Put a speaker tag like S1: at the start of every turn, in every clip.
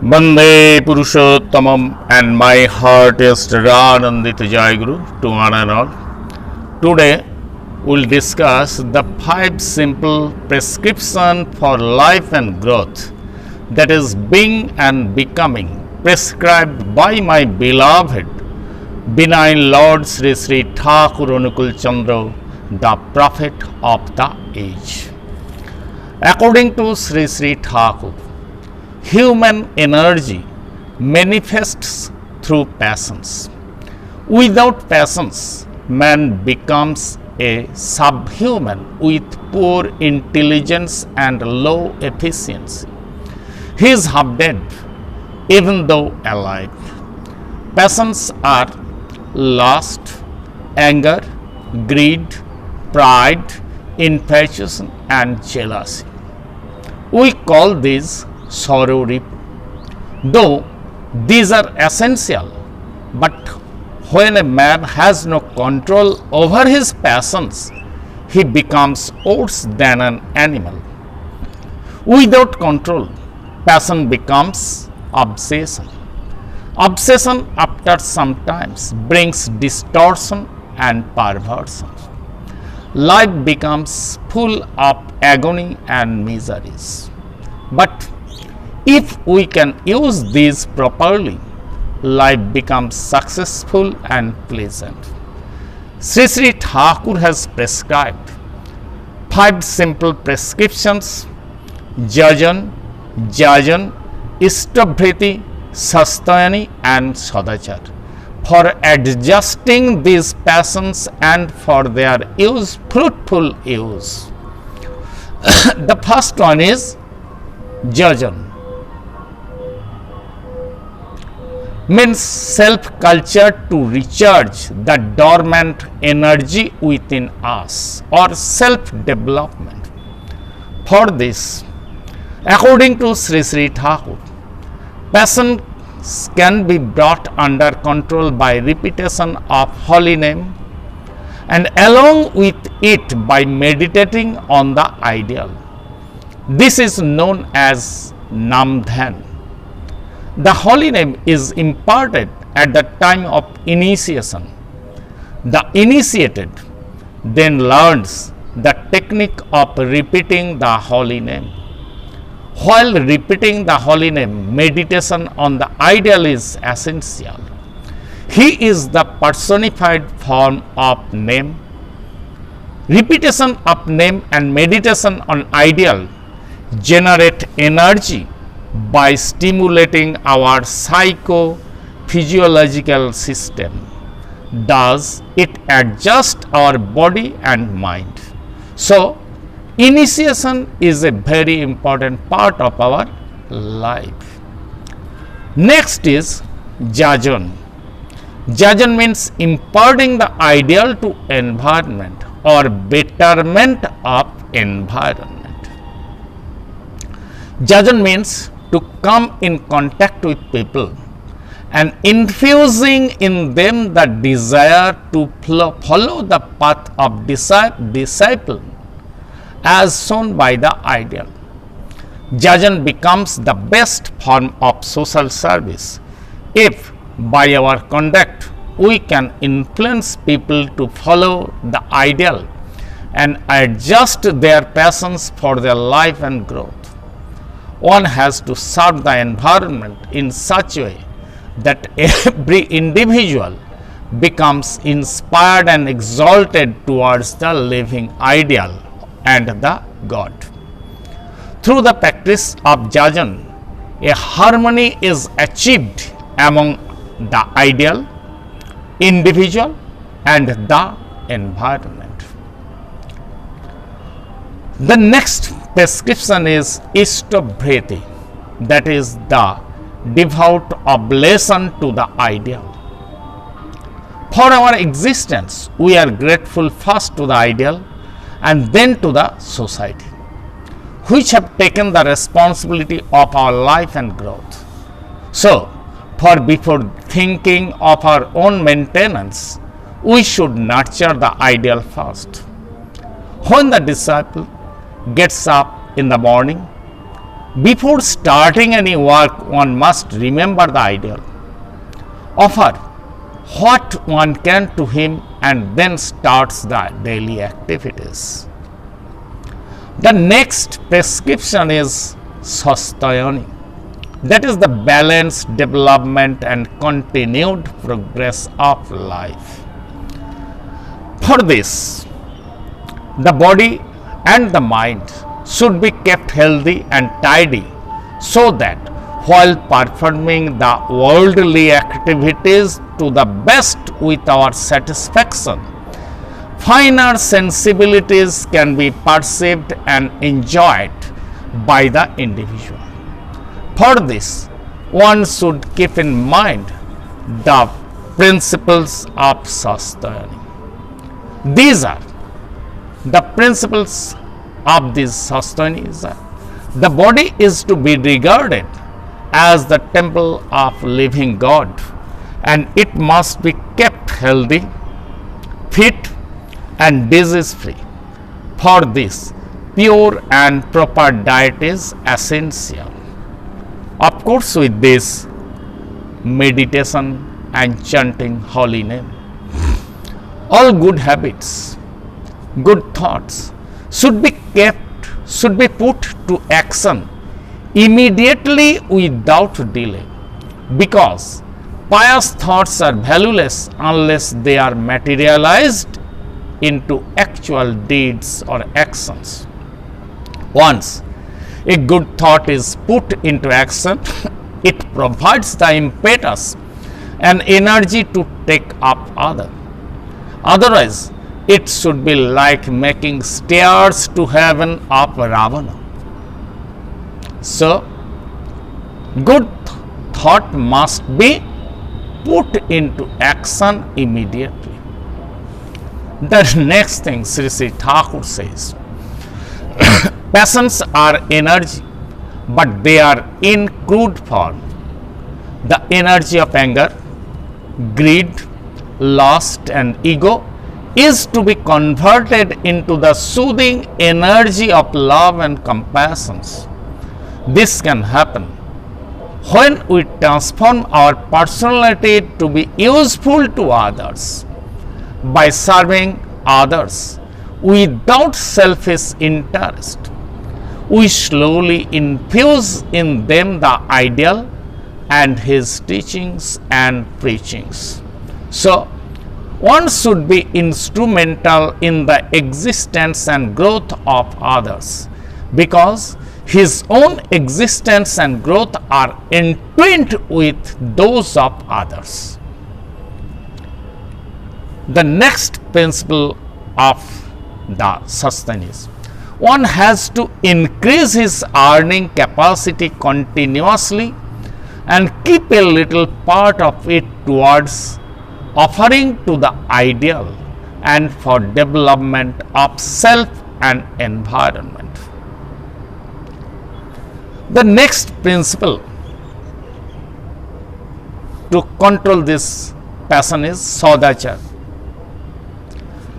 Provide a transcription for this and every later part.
S1: Bande Purushottamam, and my heart is Ranandit Jai Guru to one and all. Today we'll discuss the 5 simple prescription for life and growth, that is being and becoming, prescribed by my beloved Benign Lord Sree Sree Thakur Anukulchandra, the prophet of the age. According to Sree Sree Thakur, human energy manifests through passions. Without passions, man becomes a subhuman with poor intelligence and low efficiency. He is half dead, even though alive. Passions are lust, anger, greed, pride, infatuation, and jealousy. We call these sorrow reap. Though these are essential, but when a man has no control over his passions, he becomes worse than an animal. Without control, passion becomes obsession. Obsession after some times brings distortion and perversion. Life becomes full of agony and miseries. But if we can use these properly, life becomes successful and pleasant. Sree Sree Thakur has prescribed 5 simple prescriptions: jajan, jajan, istabhriti, sastayani, and sadachar, for adjusting these passions and for their fruitful use. The first one is jajan, means self-culture to recharge the dormant energy within us, or self-development. For this, according to Sree Sree Thakur, passion can be brought under control by repetition of holy name, and along with it by meditating on the ideal. This is known as Namdhan. The holy name is imparted at the time of initiation. The initiated then learns the technique of repeating the holy name. While repeating the holy name, meditation on the ideal is essential. He is the personified form of name. Repetition of name and meditation on ideal generate energy by stimulating our psycho-physiological system. Thus, it adjusts our body and mind. So, initiation is a very important part of our life. Next is jajan. Jajan means imparting the ideal to environment or betterment of environment. Jajan means to come in contact with people and infusing in them the desire to follow the path of disciple as shown by the ideal. Jajan becomes the best form of social service if by our conduct we can influence people to follow the ideal and adjust their passions for their life and growth. One has to serve the environment in such a way that every individual becomes inspired and exalted towards the living ideal and the God. Through the practice of jajan, a harmony is achieved among the ideal, individual, and the environment. The next prescription is istabhriti, that is the devout oblation to the ideal. For our existence, we are grateful first to the ideal and then to the society, which have taken the responsibility of our life and growth. So, before thinking of our own maintenance, we should nurture the ideal first. When the disciple gets up in the morning, Before starting any work, one must remember the ideal, offer what one can to him, and then starts the daily activities. The next prescription is Sastayani, that is the balanced development and continued progress of life. For this, the body and the mind should be kept healthy and tidy, so that while performing the worldly activities to the best with our satisfaction, finer sensibilities can be perceived and enjoyed by the individual. For this, one should keep in mind the principles of Sastayani. These are the principles of this Sastayani. The body is to be regarded as the temple of living God, and it must be kept healthy, fit, and disease free. For this, pure and proper diet is essential. Of course, with this, meditation and chanting holy name. All good habits, good thoughts should be put to action immediately without delay, because pious thoughts are valueless unless they are materialized into actual deeds or actions. Once a good thought is put into action, it provides the impetus and energy to take up other. Otherwise, it should be like making stairs to heaven of Ravana. So, good thought must be put into action immediately. The next thing Sree Sree Thakur says, passions are energy, but they are in crude form. The energy of anger, greed, lust, and ego is to be converted into the soothing energy of love and compassion. This can happen when we transform our personality to be useful to others by serving others without selfish interest. We slowly infuse in them the ideal and his teachings and preachings. So, one should be instrumental in the existence and growth of others, because his own existence and growth are entwined with those of others. The next principle of the Sastayani is, one has to increase his earning capacity continuously and keep a little part of it towards offering to the ideal and for development of self and environment. The next principle to control this passion is Sadachar.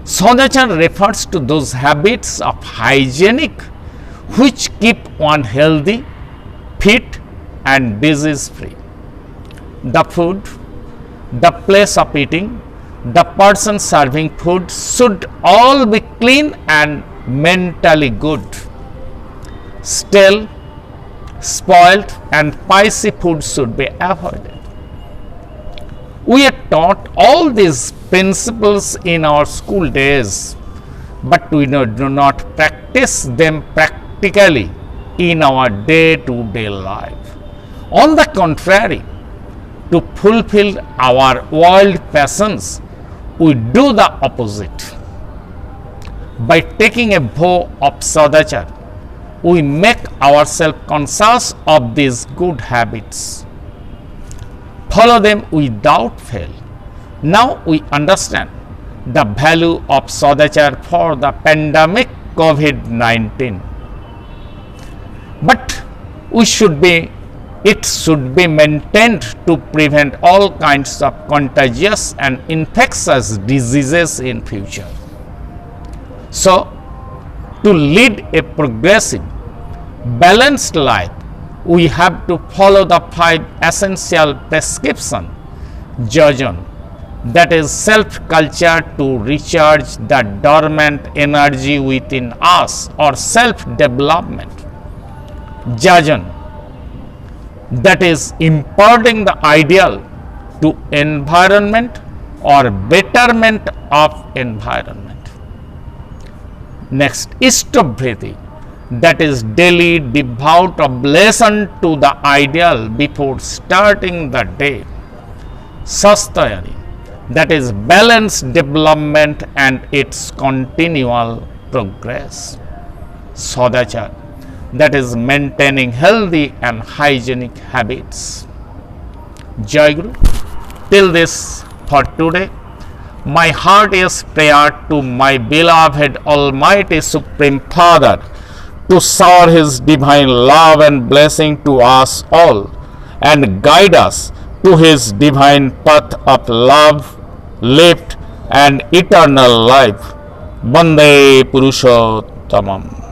S1: Sadachar refers to those habits of hygienic which keep one healthy, fit, and disease free. The food, the place of eating, the person serving food should all be clean and mentally good. Stale, spoiled, and spicy food should be avoided. We are taught all these principles in our school days, but we do not practice them practically in our day-to-day life. On the contrary, to fulfill our world passions, we do the opposite. By taking a vow of Sadachar, we make ourselves conscious of these good habits. Follow them without fail. Now we understand the value of Sadachar for the pandemic COVID-19. But it should be maintained to prevent all kinds of contagious and infectious diseases in future. So, to lead a progressive, balanced life, we have to follow the 5 essential prescription jajan, that is self-culture to recharge the dormant energy within us, or self-development. Jajan, that is imparting the ideal to environment or betterment of environment. Next, Ishtabhriti, that is daily devout oblation to the ideal before starting the day. Sastayani, that is balanced development and its continual progress. Sadachar, that is maintaining healthy and hygienic habits. Jai Guru. Till this for today. My heartiest prayer to my beloved Almighty Supreme Father to shower His divine love and blessing to us all and guide us to His divine path of love, lift and eternal life. Vande Purushottamam.